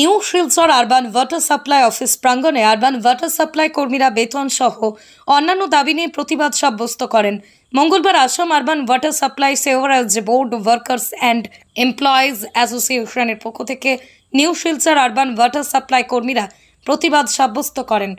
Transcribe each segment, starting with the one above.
New Silchar urban water supply office প্রাঙ্গণে urban water supply কর্মীরা বেতন সহ অন্যান্য দাবি নিয়ে প্রতিবাদ সাব্যস্ত করেন। মঙ্গলবার Assam urban water supply sewerage board workers and employees অ্যাসোসিয়েশনের পক্ষ থেকে new Silchar urban water supply কর্মীরা প্রতিবাদ সাব্যস্ত করেন।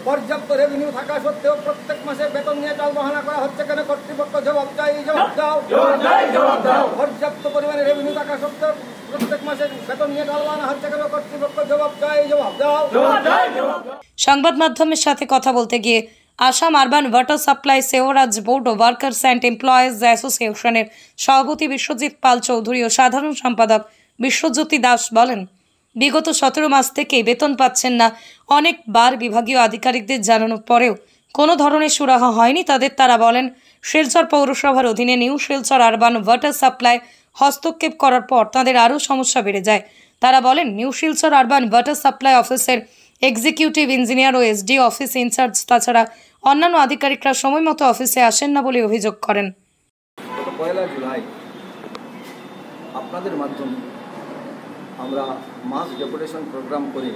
পর্যাপ্ত রেভিনিউ থাকা সত্ত্বেও প্রত্যেক মাসে বেতন নিয়ে টাল বাহানা করা হচ্ছে কেন? কর্তৃপক্ষ জবাব চাই, জবাব দাও। পর্যাপ্ত পরিমাণে রেভিনিউ থাকা সত্ত্বেও প্রত্যেক মাসে বেতন নিয়ে টাল বাহানা হচ্ছে কেন? কর্তৃপক্ষ জবাব চাই, জবাব দাও। সংবাদ মাধ্যমের সাথে কথা বলতে গিয়ে Assam urban water supply sewerage board workers and employees অ্যাসোসিয়েশনের সভাপতি বিশ্বজিৎ পাল চৌধুরী ও সাধারণ সম্পাদক বিশ্বজ্যোতি দাস বলেন, বিগত 17 মাস থেকেই বেতন পাচ্ছেন না। অনেকবার বিভাগীয় আধিকারিকদের জানানোর পরেও কোনো ধরনের সুরাহা হয়নি তাদের। তারা বলেন, শিলচর পৌরসভার অধীনে new Silchar urban water supply হস্তক্ষেপ করার পর তাদের আরও সমস্যা বেড়ে যায়। তারা বলেন, new Silchar urban water supply অফিসের এক্সিকিউটিভ ইঞ্জিনিয়ার ও এসডি অফিস ইনচার্জ তাছাড়া অন্যান্য আধিকারিকরা সময় মতো অফিসে আসেন না বলে অভিযোগ করেন। গত 1 জুলাই আপনাদের মাধ্যমে আমরা মাস ডেপুটেশন প্রোগ্রাম করে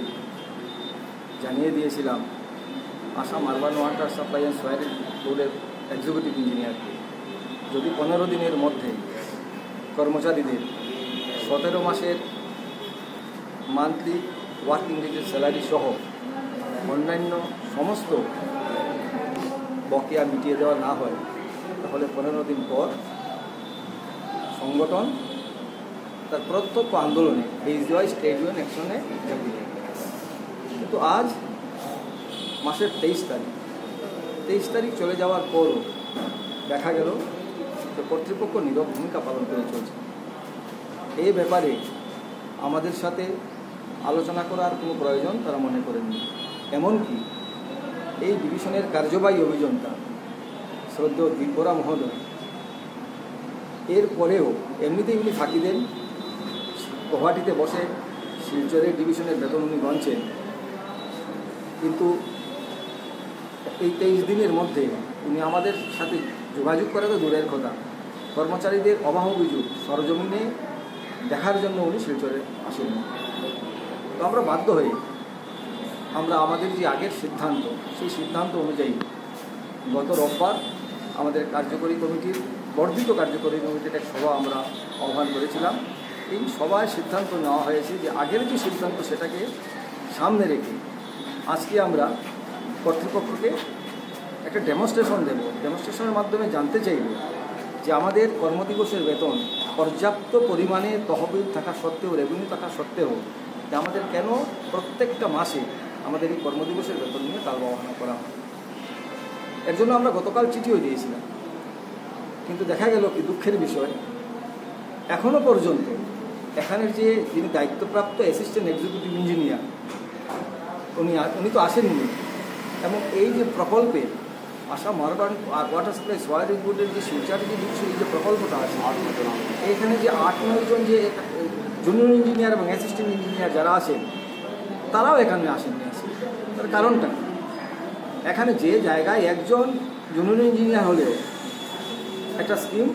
জানিয়ে দিয়েছিলাম Assam urban water supply and sewerage বোর্ডের এক্সিকিউটিভ ইঞ্জিনিয়ারকে যদি 15 দিনের মধ্যে কর্মচারীদের 17 মাসের মান্থলি ওয়ার্কিং ডেজের স্যালারি সহ অন্যান্য সমস্ত বকেয়া মিটিয়ে দেওয়া না হয়, তাহলে 15 দিন পর সংগঠন তার প্রত্যক্ষ আন্দোলনে বেস ওয়াইজ ট্রেড ইউনিয়ন অ্যাকশনে যাবে। কিন্তু আজ মাসের 23 তারিখ চলে যাওয়ার পরও দেখা গেল যে কর্তৃপক্ষ নীরব ভূমিকা পালন করে চলছে। এই ব্যাপারে আমাদের সাথে আলোচনা করার কোনো প্রয়োজন তারা মনে করেননি। এমনকি এই ডিভিশনের কার্যবাহী অভিযন্তা শ্রদ্ধেয় দিব্যরা মহোদয় এর পরেও এমনিতেই উনি ফাঁকি দেন, গুয়াহাটিতে বসে শিলচরের ডিভিশনের বেতন উনি গণছেন, কিন্তু এই 23 দিনের মধ্যে উনি আমাদের সাথে যোগাযোগ করে তো দূরের কথা, কর্মচারীদের অভাব অভিযোগ সরজমিনে দেখার জন্য উনি শিলচরে আসেন। তো আমরা বাধ্য হয়ে আমরা আমাদের যে আগের সিদ্ধান্ত সেই সিদ্ধান্ত অনুযায়ী গত রোববার আমাদের কার্যকরী কমিটির বর্ধিত কার্যকরী কমিটির এক সভা আমরা আহ্বান করেছিলাম। এই সভায় সিদ্ধান্ত নেওয়া হয়েছে যে আগের যে সিদ্ধান্ত সেটাকে সামনে রেখে আজকে আমরা কর্তৃপক্ষকে একটা ডেমনস্ট্রেশন দেব। ডেমনস্ট্রেশনের মাধ্যমে জানতে চাইব যে আমাদের কর্মদিবসের বেতন পর্যাপ্ত পরিমাণে তহবিল থাকা সত্ত্বেও, রেভিনিউ থাকা সত্ত্বেও যে আমাদের কেন প্রত্যেকটা মাসে আমাদের এই কর্মদিবসের বেতন নিয়ে টালবাহানা করা হয়। এর জন্য আমরা গতকাল চিঠিও দিয়েছিলাম, কিন্তু দেখা গেল কি দুঃখের বিষয়, এখনও পর্যন্ত এখানের যে যিনি দায়িত্বপ্রাপ্ত অ্যাসিস্ট্যান্ট এক্সিকিউটিভ ইঞ্জিনিয়ার উনি তো আসেননি। এবং এই যে প্রকল্পে Assam urban water supply sewerage বোর্ডের যে শিলচরে যে প্রকল্পটা আছে, এখানে যে 8-9 জন যে জুনিয়র ইঞ্জিনিয়ার এবং অ্যাসিস্ট্যান্ট ইঞ্জিনিয়ার যারা আছেন তারাও এখানে আসেননি। তার কারণটা এখানে যে জায়গায় একজন জুনিয়র ইঞ্জিনিয়ার হলেও একটা স্কিম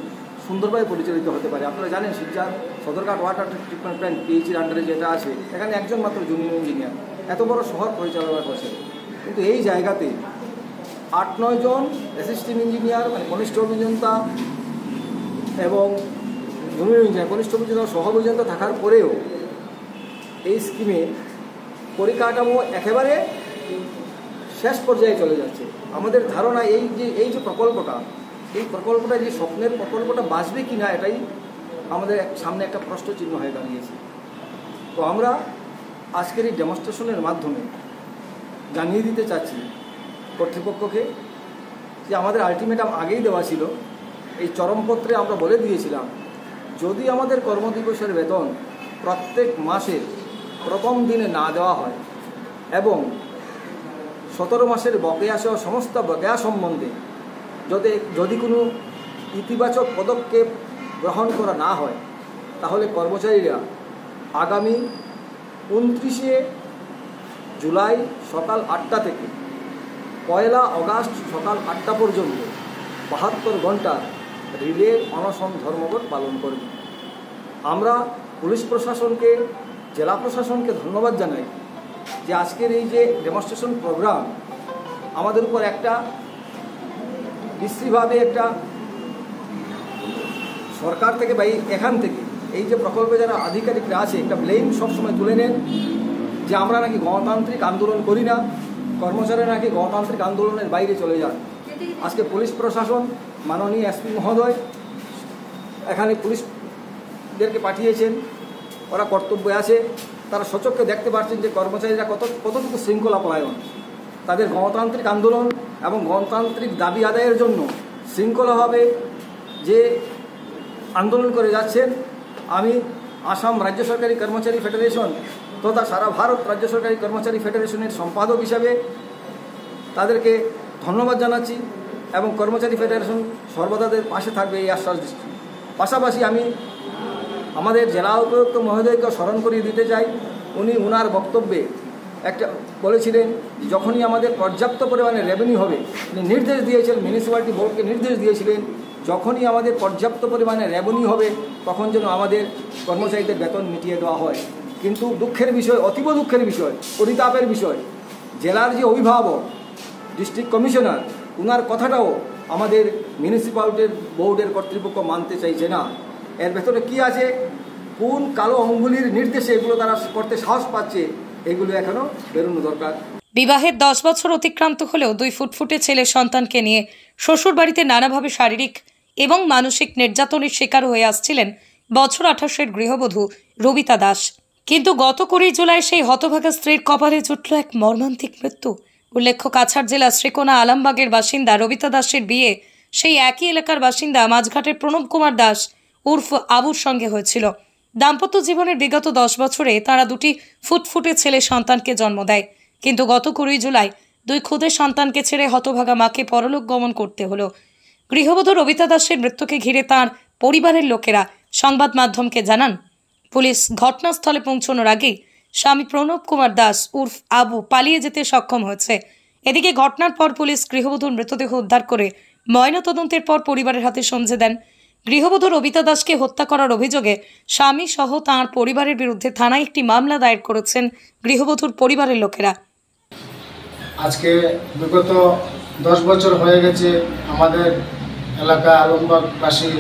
সুন্দরভাবে পরিচালিত হতে পারে। আপনারা জানেন Silchar Sadarghat water treatment plant পিএইচির আন্ডারে যেটা আছে, এখানে একজন মাত্র জুনিয়র ইঞ্জিনিয়ার এত বড় শহর পরিচালনা করছে। কিন্তু এই জায়গাতে 8-9 জন অ্যাসিস্ট্যান্ট ইঞ্জিনিয়ার মানে কনিষ্ঠ অভিযন্তা এবং জুনিয়র ইঞ্জিনিয়ার কনিষ্ঠ অভিযন্তা সহ অভিযন্তা থাকার পরেও এই স্কিমে পরিকাঠামো একেবারে শেষ পর্যায়ে চলে যাচ্ছে। আমাদের ধারণা এই যে প্রকল্পটা, এই প্রকল্পটা যে স্বপ্নের প্রকল্পটা বাঁচবে কি না, এটাই আমাদের সামনে একটা প্রশ্ন চিহ্ন হয়ে দাঁড়িয়েছে। তো আমরা আজকের এই ডেমনস্ট্রেশনের মাধ্যমে জানিয়ে দিতে চাচ্ছি কর্তৃপক্ষকে যে আমাদের আলটিমেটাম আগেই দেওয়া ছিল। এই চরমপত্রে আমরা বলে দিয়েছিলাম যদি আমাদের কর্মদিবসের বেতন প্রত্যেক মাসের প্রথম দিনে না দেওয়া হয় এবং 17 মাসের বকেয়া সহ সমস্ত বকেয়া সম্বন্ধে যদি কোনো ইতিবাচক পদক্ষেপ গ্রহণ করা না হয়, তাহলে কর্মচারীরা আগামী 29 জুলাই সকাল 8টা থেকে 1 আগস্ট সকাল 8টা পর্যন্ত 72 ঘন্টা রিলে অনশন ধর্মঘট পালন করবে। আমরা পুলিশ প্রশাসনকে, জেলা প্রশাসনকে ধন্যবাদ জানাই যে আজকের এই যে ডেমনস্ট্রেশন প্রোগ্রাম আমাদের উপর একটা বিশ্রীভাবে একটা সরকার থেকে বা এখান থেকে এই যে প্রকল্পে যারা আধিকারিকরা আছে একটা ব্লেম সবসময় তুলে নেন যে আমরা নাকি গণতান্ত্রিক আন্দোলন করি না, কর্মচারীরা নাকি গণতান্ত্রিক আন্দোলনের বাইরে চলে যান। আজকে পুলিশ প্রশাসন মাননীয় এসপি মহোদয় এখানে পুলিশদেরকে পাঠিয়েছেন, ওরা কর্তব্যে আছে, তারা সচক্ষে দেখতে পাচ্ছেন যে কর্মচারীরা কতটুকু শৃঙ্খলা পরায়ণ, তাদের গণতান্ত্রিক আন্দোলন এবং গণতান্ত্রিক দাবি আদায়ের জন্য শৃঙ্খলাভাবে যে আন্দোলন করে যাচ্ছেন। আমি আসাম রাজ্য সরকারি কর্মচারী ফেডারেশন তথা সারা ভারত রাজ্য সরকারি কর্মচারী ফেডারেশনের সম্পাদক হিসাবে তাদেরকে ধন্যবাদ জানাচ্ছি এবং কর্মচারী ফেডারেশন সর্বদাদের পাশে থাকবে এই আশ্বাস দিচ্ছি। পাশাপাশি আমি আমাদের জেলা উপায়ুক্ত মহোদয়কে স্মরণ করিয়ে দিতে চাই, উনি ওনার বক্তব্যে একটা বলেছিলেন যখনই আমাদের পর্যাপ্ত পরিমাণে রেভিনিউ হবে, উনি নির্দেশ দিয়েছিলেন, মিউনিসিপ্যালিটি বোর্ডকে নির্দেশ দিয়েছিলেন যখনই আমাদের পর্যাপ্ত পরিমাণে রেভিনিউ হবে তখন যেন আমাদের কর্মচারীদের বেতন মিটিয়ে দেওয়া হয়। কিন্তু দুঃখের বিষয়, অতীব দুঃখের বিষয়, পরিতাপের বিষয়, জেলার যে অভিভাবক ডিস্ট্রিক্ট কমিশনার ওনার কথাটাও আমাদের মিউনিসিপ্যালিটির বোর্ডের কর্তৃপক্ষ মানতে চাইছে না। এর ভেতরে কি আছে, কোন কালো অঙ্গুলির নির্দেশে এগুলো তারা করতে সাহস পাচ্ছে, এগুলো এখনও বেরোনো দরকার। বিবাহের 10 বছর অতিক্রান্ত হলেও 2 ফুটফুটে ছেলে সন্তানকে নিয়ে শ্বশুর বাড়িতে নানাভাবে শারীরিক এবং মানসিক নির্যাতনের শিকার হয়ে আসছিলেন বছর 28-এর গৃহবধূ রবিতা দাস। কিন্তু গত 20 জুলাই সেই হতভাগা স্ত্রীর কপালে জুটল এক মর্মান্তিক মৃত্যু। উল্লেখ্য, কাছাড় জেলা শ্রীকোনা আলমবাগের বাসিন্দা রবিতা দাসের বিয়ে সেই একই এলাকার বাসিন্দা মাঝঘাটের প্রণব কুমার দাস উর্ফ আবুর সঙ্গে হয়েছিল। দাম্পত্য জীবনের বিগত 10 বছরে তারা 2টি ফুটফুটে ছেলে সন্তানকে জন্ম দেয়। কিন্তু গত 20 জুলাই 2 ক্ষুদে সন্তানকে ছেড়ে হতভাগা মাকে পরলোক গমন করতে হলো। গৃহবধূ রবিতা দাসের মৃত্যুকে ঘিরে তাঁর পরিবারের লোকেরা সংবাদ মাধ্যমকে জানান, পুলিশ ঘটনাস্থলে পৌঁছানোর আগেই স্বামী প্রণব কুমার দাস উর্ফ আবু পালিয়ে যেতে সক্ষম হয়েছে। এদিকে ঘটনার পর পুলিশ গৃহবধূর মৃতদেহ উদ্ধার করে ময়নাতদন্তের পর পরিবারের হাতে সমঝে দেন। গৃহবধূ রবিতা দাসকে হত্যা করার অভিযোগে স্বামী সহ তাঁর পরিবারের বিরুদ্ধে থানায় একটি মামলা দায়ের করেছেন গৃহবধূর পরিবারের লোকেরা। আজকে বিগত 10 বছর হয়ে গেছে আমাদের এলাকা আলমবাগবাসী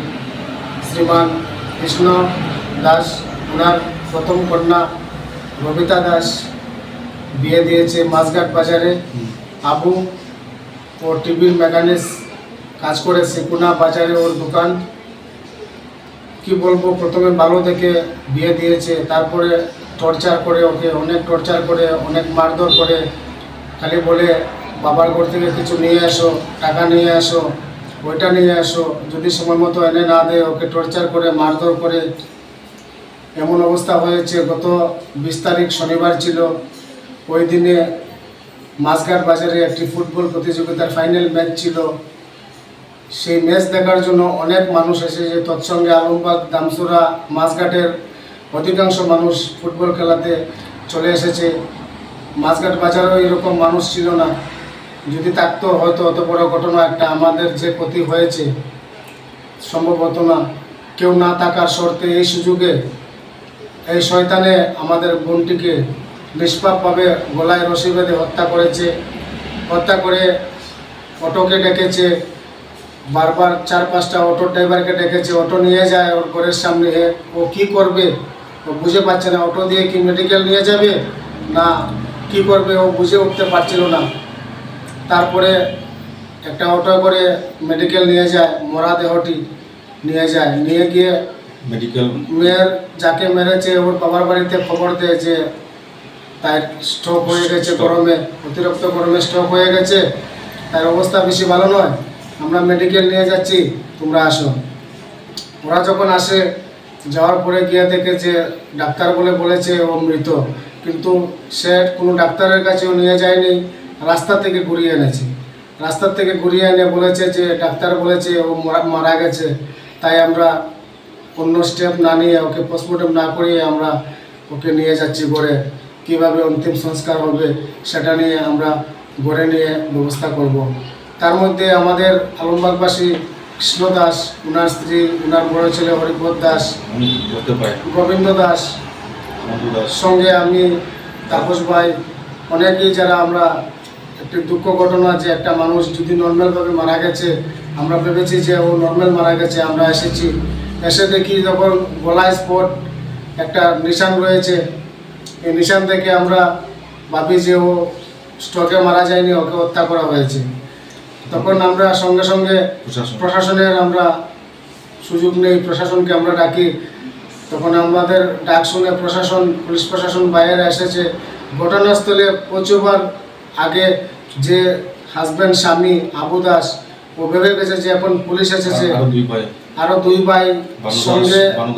শ্রীমান কৃষ্ণ দাস ওনার প্রথম কন্যা রবিতা দাস বিয়ে দিয়েছে মাছঘাট বাজারে। আবু ও টিভির মেকানিক্স কাজ করে শ্রীকোনা বাজারে ওর দোকান। কি বলবো, প্রথমে ভালো দেখে বিয়ে দিয়েছে, তারপরে টর্চার করে, ওকে অনেক টর্চার করে, অনেক মারধর করে, খালি বলে বাবার ঘর থেকে কিছু নিয়ে আসো, টাকা নিয়ে আসো, ওইটা নিয়ে আসো, যদি সময় মতো এনে না দেয় ওকে টর্চার করে, মারধর করে। এমন অবস্থা হয়েছে, গত 20 তারিখ শনিবার ছিল, ওই দিনে মাছঘাট বাজারে একটি ফুটবল প্রতিযোগিতার ফাইনাল ম্যাচ ছিল। সেই ম্যাচ দেখার জন্য অনেক মানুষ এসেছে, তৎসঙ্গে আলমবাগ, দামসুরা, মাছঘাটের অধিকাংশ মানুষ ফুটবল খেলাতে চলে এসেছে। মাছঘাট বাজারেও এরকম মানুষ ছিল না, যদি থাকতো হয়তো অত বড় ঘটনা একটা আমাদের যে ক্ষতি হয়েছে সম্ভব হতো না। কেউ না থাকার শর্তে এই সুযোগে এই শয়তানে আমাদের বোনটিকে নিষ্পাপভাবে গলায় রশি বেঁধে হত্যা করেছে। হত্যা করে অটোকে ডেকেছে, বারবার 4-5টা অটো ড্রাইভারকে ডেকেছে, অটো নিয়ে যায় ওর ঘরের সামনে। ও কি করবে ও বুঝে পাচ্ছে না, অটো দিয়ে কি মেডিকেল নিয়ে যাবে না কি করবে ও বুঝে উঠতে পারছিল না। তারপরে একটা অটো করে মেডিকেল নিয়ে যায়, মরা দেহটি নিয়ে যায়। নিয়ে গিয়ে মেডিকেল মেয়ের যাকে মেরেছে ওর বাবার বাড়িতে খবর দেয় যে তার স্ট্রোক হয়ে গেছে, গরমে অতিরিক্ত গরমে স্ট্রোক হয়ে গেছে, তার অবস্থা বেশি ভালো নয়, আমরা মেডিকেল নিয়ে যাচ্ছি, তোমরা আসো। ওরা যখন আসে, যাওয়ার পরে গিয়ে দেখে যে ডাক্তার বলেছে ও মৃত, কিন্তু সে কোনো ডাক্তারের কাছেও নিয়ে যায়নি, রাস্তা থেকে ঘুরিয়ে এনেছে। রাস্তার থেকে ঘুরিয়ে এনে বলেছে যে ডাক্তার বলেছে ও মারা গেছে, তাই আমরা অন্য স্টেপ না নিয়ে ওকে পোস্টমর্টম না করিয়ে আমরা ওকে নিয়ে যাচ্ছি ঘরে। কিভাবে অন্তিম সংস্কার হবে সেটা নিয়ে আমরা গড়ে নিয়ে ব্যবস্থা করব। তার মধ্যে আমাদের আলমবাগবাসী কৃষ্ণ দাস, ওনার স্ত্রী, ওনার বড় ছেলে হরিপদ দাস, গোবিন্দ দাস, সঙ্গে আমি, তাপস ভাই, অনেকেই যারা আমরা একটি দুঃখ ঘটনা যে একটা মানুষ যদি নর্মালভাবে মারা গেছে, আমরা ভেবেছি যে ও নর্মাল মারা গেছে। আমরা এসে দেখি যখন গলায় স্পট একটা নিশান রয়েছে, এই নিশান থেকে আমরা ভাবি যে ও স্ট্রোকে মারা যায়নি, ওকে হত্যা করা হয়েছে। তখন আমরা সঙ্গে সঙ্গে প্রশাসনের আমরা সুযোগ নেই, প্রশাসনকে আমরা ডাকি। তখন আমাদের ডাক শুনে প্রশাসন, পুলিশ প্রশাসন বাইরে এসেছে। ঘটনাস্থলে পৌঁছবার আগে যে হাজব্যান্ড স্বামী আবু দাস, ও ভেবে গেছে যে এখন পুলিশ এসেছে, আরো দুই ভাই সঙ্গে বানু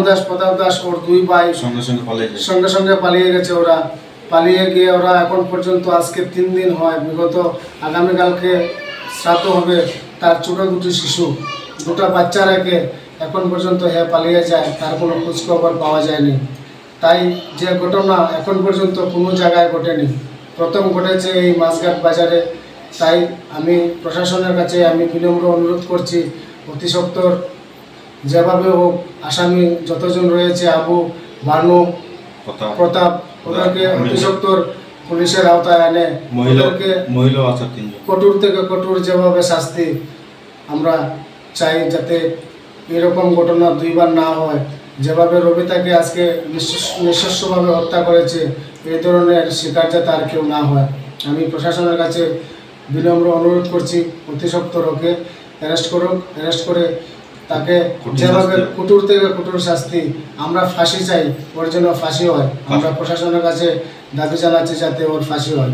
দাস, প্রতাপ দাস, ওর দুই ভাই সঙ্গে সঙ্গে পালিয়ে গেছে। ওরা পালিয়ে গিয়ে ওরা এখন পর্যন্ত আজকে 3 দিন হয়, বিগত আগামীকালকে শ্রাদ্ধ হবে। তার ছোট দুটি শিশু, দুটা বাচ্চা রেখে এখন পর্যন্ত পালিয়ে যায়, তার কোনো খোঁজখবর পাওয়া যায়নি। তাই যে ঘটনা এখন পর্যন্ত কোনো জায়গায় ঘটেনি, প্রথম ঘটেছে এই মাছঘাট বাজারে। তাই আমি প্রশাসনের কাছে আমি বিনম্র অনুরোধ করছি, অতি সত্বর যেভাবে হোক আসামি যতজন রয়েছে, আবু, বানু, প্রতাপ, ওদেরকে অতি সত্বর পুলিশের আওতায় আনে, ওদেরকে কঠোর থেকে কঠোর যেভাবে শাস্তি আমরা চাই, যাতে এরকম ঘটনা 2বার না হয়। যেভাবে রবিতাকে আজকে নিঃশস্যভাবে হত্যা করেছে, এই ধরনের শিকার যাতে আর কেউ না হয়। আমি প্রশাসনের কাছে বিনম্র অনুরোধ করছি, অতি সত্বর ওকে অ্যারেস্ট করুক, অ্যারেস্ট করে তাকে যেভাবে কঠোর থেকে কঠোর শাস্তি, আমরা ফাঁসি চাই, ওর জন্য ফাঁসি হয়। আমরা প্রশাসনের কাছে দাবি জানাচ্ছি যাতে ওর ফাঁসি হয়।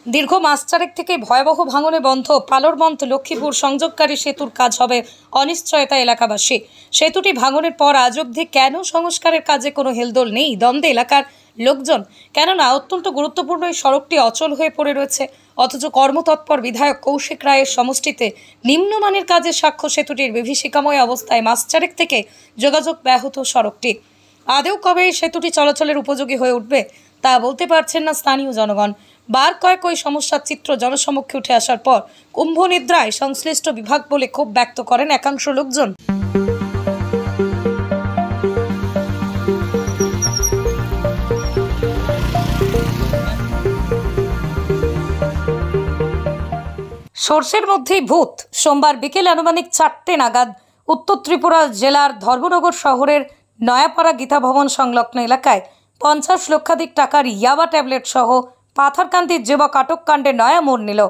দীর্ঘ মাস চারেক থেকে ভয়াবহ ভাঙনে বন্ধ পালরবন্ত লক্ষ্মীপুর সংযোগকারী সেতুর কাজ হবে অনিশ্চয়তা এলাকাবাসী। সেতুটি ভাঙনের পর আজ অবধি কেন সংস্কারের কাজে কোনো হেলদোল নেই দ্বন্দ্বে এলাকার লোকজন, কেননা অত্যন্ত গুরুত্বপূর্ণ এই সড়কটি অচল হয়ে পড়ে রয়েছে। অথচ কর্মতৎপর বিধায়ক কৌশিক রায়ের সমষ্টিতে নিম্নমানের কাজের সাক্ষ্য সেতুটির বিভীষিকাময় অবস্থায় মাস চারেক থেকে যোগাযোগ ব্যাহত সড়কটি। আদৌ কবে এই সেতুটি চলাচলের উপযোগী হয়ে উঠবে তা বলতে পারছেন না স্থানীয় জনগণ। বার কয়েক ওই সমস্যার চিত্র জনসমক্ষে উঠে আসার পর কুম্ভ নিদ্রায় সংশ্লিষ্ট বিভাগ বলে ক্ষোভ ব্যক্ত করেন একাংশ লোকজন। সর্ষের মধ্যেই ভূত। সোমবার বিকেল আনুমানিক 4টে নাগাদ উত্তর ত্রিপুরা জেলার ধর্মনগর শহরের নয়াপাড়া গীতা ভবন সংলগ্ন এলাকায় 50 লক্ষাধিক টাকার ইয়াবা ট্যাবলেট সহ পাথারকান্দির যুবক আটক কাণ্ডে নয়া মোড় নিল।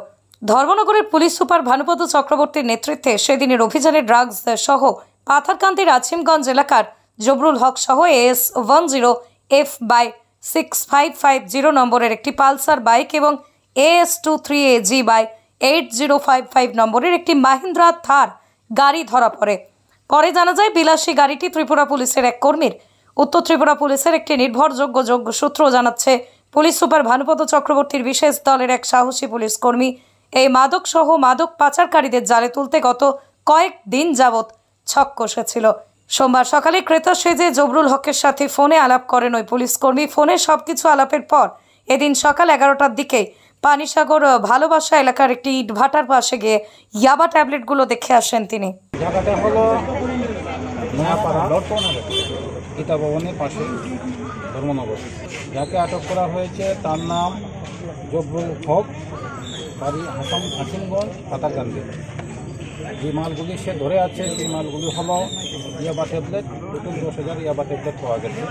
ধর্মনগরের পুলিশ সুপার ভানুপদ চক্রবর্তীর নেতৃত্বে সেদিনের অভিযানে ড্রাগস সহ পাথারকান্দির আছিমগঞ্জ এলাকার জবরুল হক সহ AS 10F/6550 নম্বরের একটি পালসার বাইক এবং AS 23AG/8055 নম্বরের একটি মাহিন্দ্রা থার গাড়ি ধরা পড়ে। পরে জানা যায় বিলাসী গাড়িটি ত্রিপুরা পুলিশের এক কর্মীর। উত্তর ত্রিপুরা পুলিশের একটি নির্ভরযোগ্য সূত্র জানাচ্ছে, পুলিশ সুপার ভানুপদ চক্রবর্তীর বিশেষ দলের এক সাহসী পুলিশ কর্মী এই মাদক সহ মাদক পাচারকারীদের জালে তুলতে গত কয়েকদিন যাবৎ ছক কষেছিল। সোমবার সকালে ক্রেতা সেজে জবরুল হকের সাথে ফোনে আলাপ করেন ওই পুলিশ কর্মী। ফোনে সবকিছু আলাপের পর এদিন সকাল 11টার দিকে পানিসাগর ভালোবাসা এলাকার একটি ইটভাটার পাশে গিয়ে ইয়াবা ট্যাবলেটগুলো দেখে আসেন তিনি। জায়গাটা হলো নয়াপাড়া গীতা ভবনের পাশে ধর্মনগর। যাকে আটক করা হয়েছে তার নাম জবরুল হক, বাড়ি হাসিমগঞ্জ, পাতারকান্দি। যে মালগুলি সে ধরে আছে সেই মালগুলি হলো ইয়াবা ট্যাবলেট, টোটাল 10,000 ইয়াবা ট্যাবলেট পাওয়া গেছে,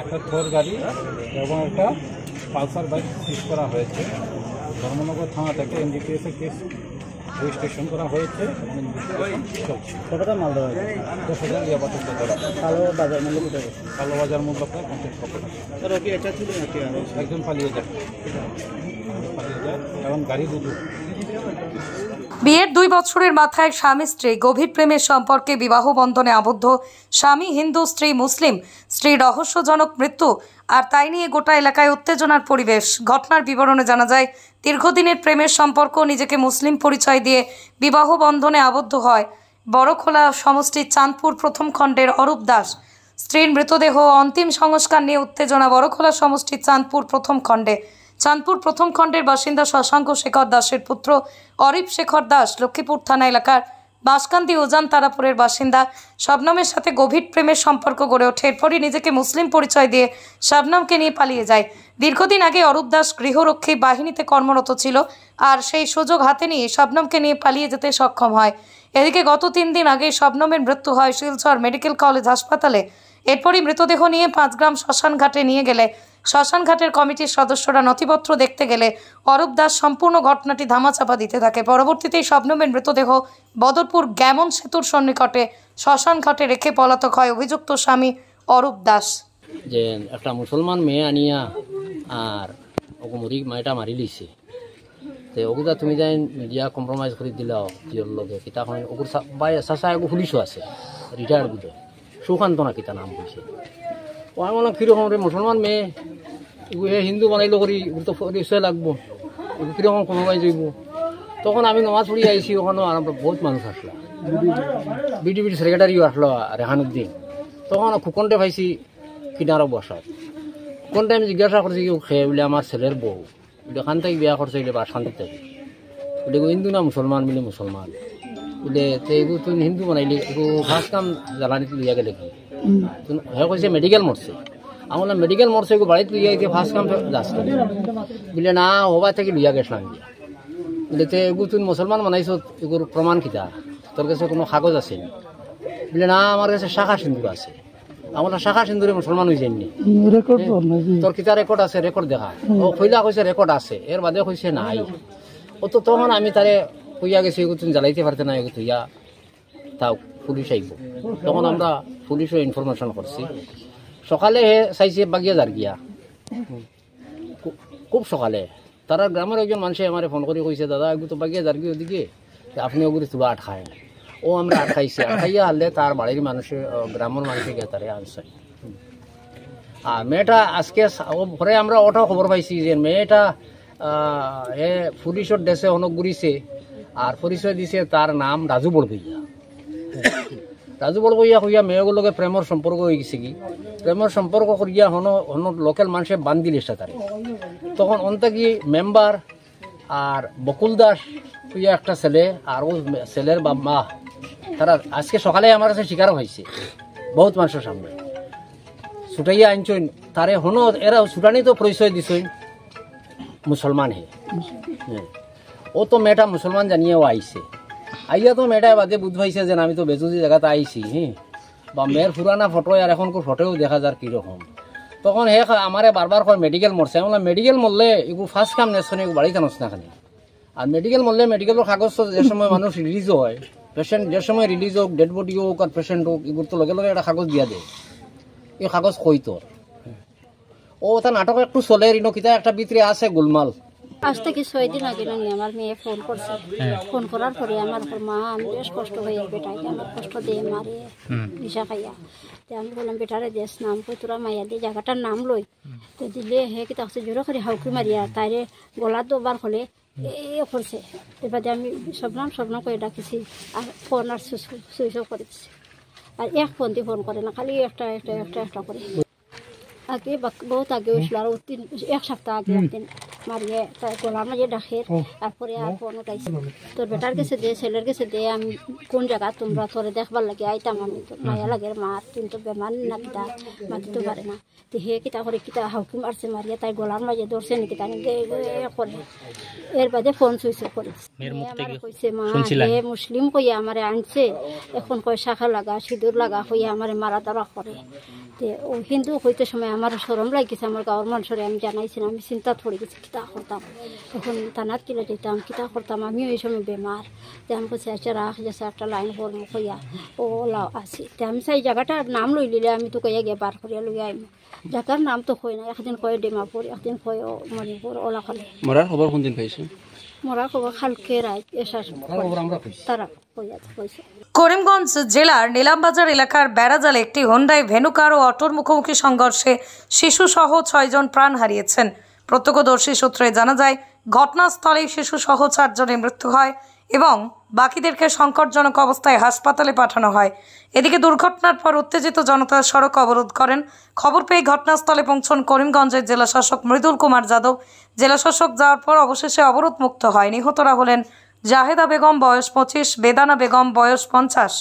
একটা থোর গাড়ি এবং একটা পালসার বাইক সিজ করা হয়েছে। ধর্মনগর থানা থেকে NDPS কেস রেজিস্ট্রেশন করা হয়েছে এবং চলছে। কতটা মাল দেওয়া হয়েছে? 10,000 ইয়াবা ট্যাবলেট। কালো বাজার মূল্য কত? কালো বাজার মূল্য প্রায় 50 লক্ষ টাকা। কি এটা ছিল নাকি একজন পালিয়ে যায় এবং গাড়ি দুটো। বিয়ের 2 বছরের মাথায় স্বামী স্ত্রী গভীর প্রেমের সম্পর্কে বিবাহ বন্ধনে আবদ্ধ। স্বামী হিন্দু, স্ত্রী মুসলিম। স্ত্রীর রহস্যজনক মৃত্যু, আর তাই নিয়ে গোটা এলাকায় উত্তেজনার পরিবেশ। ঘটনার বিবরণে জানা যায়, দীর্ঘদিনের প্রেমের সম্পর্ক, নিজেকে মুসলিম পরিচয় দিয়ে বিবাহ বন্ধনে আবদ্ধ হয় বড়খোলা সমষ্টির চাঁদপুর প্রথম খণ্ডের অরূপ দাস। স্ত্রীর মৃতদেহ অন্তিম সংস্কার নিয়ে উত্তেজনা বড়খোলা সমষ্টির চাঁদপুর প্রথম খণ্ডে। চাঁদপুর প্রথম খণ্ডের বাসিন্দা শশাঙ্ক শেখর দাসের পুত্র অরিপ শেখর দাস লক্ষ্মীপুর থানা এলাকার বাঁশকান্দি উজান তারাপুরের বাসিন্দা। শবনমের সাথে গভীর প্রেমের সম্পর্ক গড়ে ওঠে। এরপরই নিজেকে মুসলিম পরিচয় দিয়ে শবনমকে নিয়ে পালিয়ে যায়। দীর্ঘদিন আগে অরূপ দাস গৃহরক্ষী বাহিনীতে কর্মরত ছিল, আর সেই সুযোগ হাতে নিয়ে শবনমকে নিয়ে পালিয়ে যেতে সক্ষম হয়। এদিকে গত 3 দিন আগে শবনমের মৃত্যু হয় শিলচর মেডিকেল কলেজ হাসপাতালে। এরপরই মৃতদেহ নিয়ে 5 গ্রাম শ্মশান ঘাটে নিয়ে গেলে শ্মশান ঘাটের কমিটির সদস্যরা নথিপত্র দেখতে গেলে অরূপ দাস সম্পূর্ণ ঘটনাটি ধামাচাপা দিতে থাকে। পরবর্তীতে শবনমের মৃতদেহ বদরপুর গ্যামন সেতুর সন্নিকটে শ্মশান ঘাটে রেখে পলাতক হয় অভিযুক্ত স্বামী অরূপ দাস। যে একটা মুসলমান মেয়ে আনিয়া আর ওকে মেয়েটা মারি লিছে, তো ওগুলা তুমি যাই মিডিয়া কম্প্রোমাইজ করে দিলাও জিওর লগে কিতা ওগুর বাই চাচা এগো পুলিশও আছে রিটায়ার্ড বুঝে সুকান্ত না কিতা নাম কইছে। ও আমি বললাম কীরকম রে মুসলমান মেয়ে এগুলো হিন্দু বানাইলো করি এগুলো তো নিশ্চয় লাগবো, এগুলো কীরকম কম্প্রোমাইজ হইব। তখন আমি নমাজ পড়ি আইসি, ওখানে আর বহুত মানুষ আসলো, বিডিবির সেক্রেটারিও আসলো রেহানুদ্দিন। তখন খুকনটে পাইছি কিনারও বসাত। কোন টাইম জিজ্ঞাসা করছি কেউ খেয়ে বলে আমার ছেলের বউ বলে এখান থেকে বিয়া করছে বলে বাসখান্তি থেকে বলে হিন্দু না মুসলমান বলে মুসলমান বলে তো এগুলো তুই হিন্দু বানাইলি এগুলো ফার্স্ট কাম জ্বালানি লইয়া গেলে কি হ্যাঁ কইছে মেডিকেল মরছে। আমি বললাম মেডিকেল মরছে এগুলো বাড়িতে লইয়া গিয়ে ফার্স্ট কাম যাস বলে না হবার থেকে লইয়া গেছিলাম গিয়া বলে তো এগুলো তুই মুসলমান বানাইছ এগুলোর প্রমাণ কিতা তোর কাছে কোনো কাগজ আছে বলে না আমার কাছে শাখা সিন্দুর আছে। আমরা শাখা সিন্দুরে মুসলমান হয়ে যায়নি, তোর কিতা রেকর্ড আছে রেকর্ড দেখা। ও কইলা কইছে রেকর্ড আছে, এর বাদে কইছে নাই। ও তো তখন আমি তারে কইয়া গেছি এগুলো তুমি জ্বালাইতে পারতে না এগুলো তুইয়া তাও পুলিশ আইব। তখন আমরা পুলিশও ইনফরমেশন করছি। সকালে হে চাইছে বাগিয়া যার গিয়া খুব সকালে তারা গ্রামের একজন মানুষে আমার ফোন করে কইছে দাদা এগুলো তো বাগিয়া যার গিয়ে ওদিকে আপনি ওগুলো তুবা আটখায়। ও আমরা আটকাইছি, আটকাইয়া হারলে তার বাড়ির মানুষে গ্রামের মানুষে গিয়ে তারে আনছে। আর মেয়েটা আজকে পরে আমরা ওটাও খবর পাইছি যে মেয়েটা এ পুলিশের দেশে অনেক ঘুরিছে আর পরিচয় দিছে তার নাম রাজু বড়বইয়া। রাজু বড়বইয়া কইয়া মেয়েগুলোকে প্রেমের সম্পর্ক হয়ে গেছে কি প্রেমের সম্পর্ক করিয়া হন লোকাল মানুষে বান্ধি লিস্টা তারে। তখন অন্তে কি মেম্বার আর বকুল দাস কইয়া একটা ছেলে আর ও ছেলের মা তারা আজকে সকালে আমার কাছে শিকার হয়েছে বহুত মানুষের সামনে ছুটাইয়া আনছইন তারে হনো এরা ছুটানি তো পরিচয় দিছইন মুসলমান হে। ও তো মেয়েটা মুসলমান জানিয়েও আইছে, আইয়া তো মেয়েটা বাদে বুঝ পাইছে যে আমি তো বেজুজি জায়গাতে আইছি বা মেয়ের পুরানা ফটো আর এখনকার ফটোও দেখা যার কীরকম। তখন হে আমারে বারবার কয় মেডিকেল মরছে। আমি বললাম মেডিকেল মরলে এগুলো ফার্স্ট কাম নেশনে বাড়িতে নস না খানি। আর মেডিকেল মরলে মেডিকেলের কাগজ তো যে সময় মানুষ রিলিজ হয় পেশেন্ট যে সময় রিলিজ হোক ডেড বডি হোক আর পেশেন্ট হোক এগুলো তো লগে লগে একটা কাগজ দিয়া দেয়। এই কাগজ কই তোর ও তা নাটক একটু চলে রিনো কিতা একটা ভিতরে আছে গোলমাল। আজ থেকে 6 দিন আগে নানি আমার মেয়ে ফোন করছে। ফোন করার পরে আমার মা আমি বেশ কষ্ট হয়ে বেটাকে আমার কষ্ট দিয়ে মারে নিশা খাইয়া। তো আমি বললাম বেটারে দেশ নাম কই তোরা মাইয়া দিয়ে জায়গাটার নাম লই। তো দিলে হে কি তাকে জোরে করে হাউকি মারিয়া তাইরে গলা দোবার হলে এ করছে। এবারে আমি স্বপ্ন করে ডাকিছি আর ফোন আর সুইচ অফ করে দিছি। আর এক ফোন দিয়ে ফোন করে না, খালি একটা করে। আগে বহুত আগে হয়েছিল আর 1 সপ্তাহ আগে একদিন মারিয়ে তার গলার মাঝে ডাকের তারপরে আর ফোন উঠাইছে তোর বেটার কাছে দে ছেলের কাছে দে আমি কোন জায়গা তোমরা তোরে দেখবার লাগে আইতাম আমি তোর মায়া লাগে মার কিন্তু বেমার না কিতা মাতিতে পারে না। তো হে কিতা করে কিতা হাউকি মারছে মারিয়ে তাই গলার মাঝে ধরছে নাকি তাই করে এর বাদে ফোন সুইচ অফ করেছে। কইছে মা হে মুসলিম কইয়া আমারে আনছে এখন কয় শাখা লাগা সিঁদুর লাগা হইয়া আমারে মারা দারা করে। তো ও হিন্দু হইতে সময় আমার শরম লাগিয়েছে আমার গাঁর মানুষরে আমি জানাইছিলাম। আমি চিন্তা পড়ে গেছি কিতা করতাম এখন থানাত কিলে যেতাম কিতা করতাম আমিও এই সময় বেমার। তো আমি কইছি আচ্ছা রাখ যাচ্ছে একটা লাইন করবো কইয়া ও লাও আসি। তো আমি সেই জায়গাটার নাম লই লিলে আমি তো কইয়া গিয়ে বার করিয়া লই আইম। জায়গার নাম তো কই না, একদিন কয় ডিমাপুর একদিন কয় মণিপুর ওলা খালি। মরার খবর কোন দিন পাইছে? মরার খবর কালকে রাত এসার তারা কইছে। করিমগঞ্জ জেলার নিলামবাজার এলাকার বেড়াজালে একটি হোন্ডাই ভেনুকার ও অটোর মুখোমুখি সংঘর্ষে শিশুসহ 6 জন প্রাণ হারিয়েছেন। প্রত্যক্ষদর্শী সূত্রে জানা যায় ঘটনাস্থলে শিশুসহ 4 জনের মৃত্যু হয় এবং বাকিদেরকে সংকটজনক অবস্থায় হাসপাতালে পাঠানো হয়। এদিকে দুর্ঘটনার পর উত্তেজিত জনতা সড়ক অবরোধ করেন। খবর পেয়ে ঘটনাস্থলে পৌঁছন করিমগঞ্জের জেলাশাসক মৃদুল কুমার যাদব। জেলাশাসক যাওয়ার পর অবশেষে অবরোধ মুক্ত হয়। নিহতরা হলেন জাহেদা বেগম বয়স 25, বেদানা বেগম বয়স 50,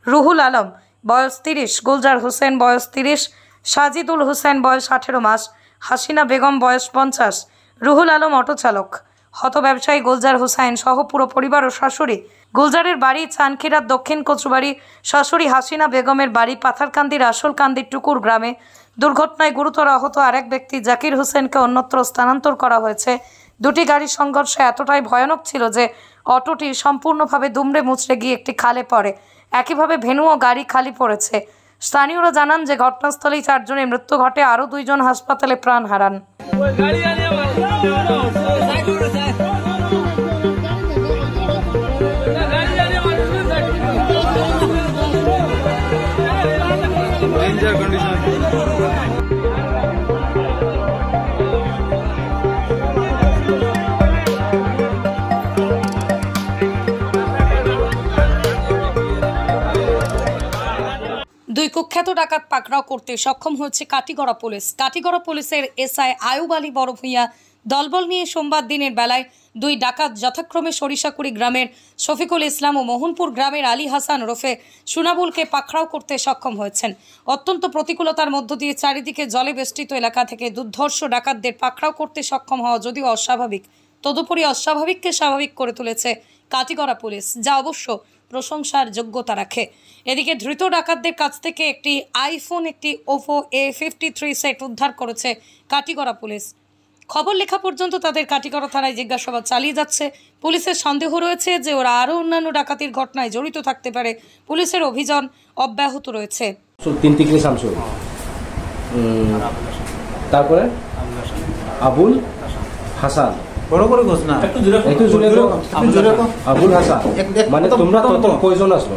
রুহুল আলম বয়স 30, গুলজার হোসেন বয়স 30, সাজিদুল হোসেন বয়স 18 মাস, হাসিনা বেগম বয়স 50, রুহুল আলম অটো চালক। হত ব্যবসায়ী গুলজার হোসেন সহ পুরো পরিবার ও শাশুড়ি। গুলজারের বাড়ি চানখিরার দক্ষিণ কচুবাড়ি, শাশুড়ি হাসিনা বেগমের বাড়ি পাথারকান্দির আসলকান্দির টুকুর গ্রামে। দুর্ঘটনায় গুরুতর আহত আরেক ব্যক্তি জাকির হোসেনকে অন্যত্র স্থানান্তর করা হয়েছে। দুটি গাড়ির সংঘর্ষ এতটাই ভয়ানক ছিল যে অটোটি সম্পূর্ণভাবে দুমড়ে মুচড়ে গিয়ে একটি খালে পড়ে। একইভাবে ভেনু ও গাড়ি খালি পড়েছে। স্থানীয়রা জানান যে ঘটনাস্থলেই 4 জনের মৃত্যু ঘটে, আরও 2 জন হাসপাতালে প্রাণ হারান। দুই কুখ্যাত ডাকাত পাকড়াও করতে সক্ষম হয়েছে কাটিগড়া পুলিশ। কাটিগড়া পুলিশের এসআই আয়ুব আলী বড় ভূঁইয়া দলবল নিয়ে সোমবার দিনের বেলায় 2 ডাকাত যথাক্রমে সরিষাকুড়ি গ্রামের শফিকুল ইসলাম ও মোহনপুর গ্রামের আলী হাসান ওরফে সুনাবুলকে পাকড়াও করতে সক্ষম হয়েছেন। অত্যন্ত প্রতিকূলতার মধ্য দিয়ে চারিদিকে জলে বেষ্টিত এলাকা থেকে দুর্ধর্ষ ডাকাতদের পাকড়াও করতে সক্ষম হওয়া যদিও অস্বাভাবিক, তদুপরি অস্বাভাবিককে স্বাভাবিক করে তুলেছে কাটিগড়া পুলিশ, যা অবশ্য প্রশংসার যোগ্যতা রাখে। এদিকে ধৃত ডাকাতদের কাছ থেকে একটি আইফোন, একটি ওপো A53 সেট উদ্ধার করেছে কাটিগড়া পুলিশ। খবর লেখা পর্যন্ত তাদের কাটিগড়া থানায় জিজ্ঞাসাবাদ চালিয়ে যাচ্ছে। পুলিশের সন্দেহ রয়েছে যে ওরা আরও অন্যান্য ডাকাতির ঘটনায় জড়িত থাকতে পারে। পুলিশের অভিযান অব্যাহত রয়েছে। 3 টিকরি শামসুল, তারপরে আবুল হাসান, বড় করে ঘোষণা একটু জোরে আবুল হাসান। মানে তোমরা কত কয়জন আসলো?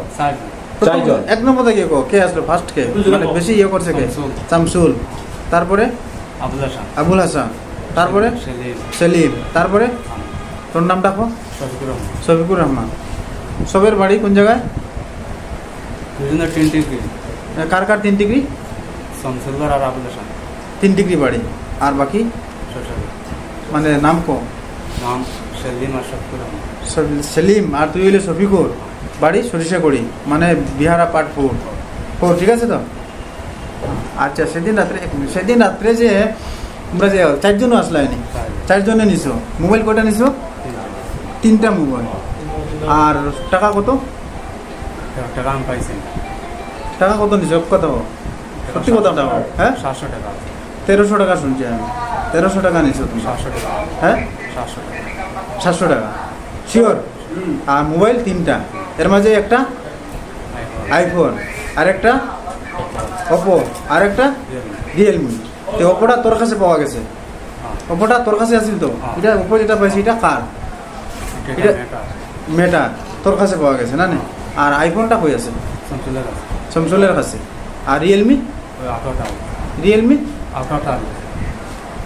4 জন। এক নম্বর থেকে কে আসলো ফার্স্ট, কে মানে বেশি ইয়ে করছে, কে? শামসুল, তারপরে আবুল হাসান, তারপরে সেলিম, তারপরে তোর নামটা কো? শফিকুর রহমান। সবের বাড়ি কোন জায়গায়? কার কার 3 ডিগ্রি? 3 ডিগ্রি বাড়ি। আর বাকি মানে নাম কো? সেলিম আর তুই হইলে শফিকুর, বাড়ি সরিষাকুড়ি, মানে বিহারা পার্ট 4। ঠিক আছে তো? আচ্ছা, সেদিন রাত্রে যে তোমরা যে 4 জন আসলাইনি, 4 জনে নিছো, মোবাইল কয়টা নিছো? 3টা মোবাইল। আর টাকা কত? টাকা কত নিছো? কত সত্যি কথা? হ্যাঁ, 700 টাকা। 1300 টাকা শুনছি আমি। 1300 টাকা নিছো তুমি? 700 টাকা। হ্যাঁ, 700 টাকা শিওর? আর মোবাইল 3টা, এর মাঝে একটা আইফোন, আর একটা ওপো, আর একটা রিয়েলমি। তো ওপোটা তোর কাছে পাওয়া গেছে? ওপোটা তোর কাছে আসিল তো? এটা ওপো যেটা পাইছি এটা কার? এটা মেটা, তোর কাছে পাওয়া গেছে না? আর আইফোনটা কই আছে? শামসুলের কাছে। আর রিয়েলমি?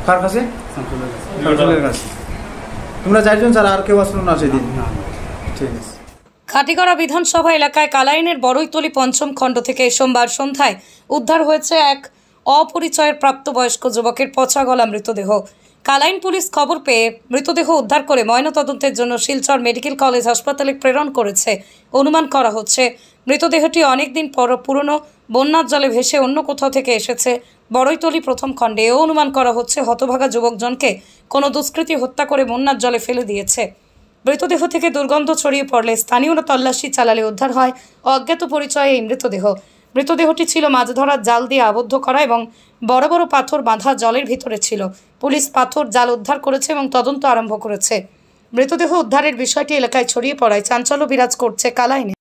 কার কাছে? শামসুলের কাছে। তোমরা 4 জন ছাড়া আর কেউ আসলো না সেদিন? ঠিক আছে। কাটিগড়া বিধানসভা এলাকায় কালাইনের বড়ইতলি 5ম খণ্ড থেকে সোমবার সন্ধ্যায় উদ্ধার হয়েছে এক অপরিচয়ের প্রাপ্তবয়স্ক যুবকের পচা গলা মৃতদেহ। কালাইন পুলিশ খবর পেয়ে মৃতদেহ উদ্ধার করে ময়নাতদন্তের জন্য শিলচর মেডিকেল কলেজ হাসপাতালে প্রেরণ করেছে। অনুমান করা হচ্ছে মৃতদেহটি অনেকদিন পুরনো বন্যার জলে ভেসে অন্য কোথাও থেকে এসেছে। বড়ইতলি 1ম খণ্ডে এও অনুমান করা হচ্ছে হতভাগা যুবকজনকে কোনো দুষ্কৃতী হত্যা করে বন্যার জলে ফেলে দিয়েছে। মৃতদেহ থেকে দুর্গন্ধ ছড়িয়ে পড়লে স্থানীয়রা তল্লাশি চালালে উদ্ধার হয় অজ্ঞাত পরিচয়ে এই মৃতদেহ। মৃতদেহটি ছিল মাছ ধরার জাল দিয়ে আবদ্ধ করা এবং বড় বড় পাথর বাঁধা জলের ভিতরে ছিল। পুলিশ পাথর জাল উদ্ধার করেছে এবং তদন্ত আরম্ভ করেছে। মৃতদেহ উদ্ধারের বিষয়টি এলাকায় ছড়িয়ে পড়ায় চাঞ্চল্য বিরাজ করছে কালাইনে।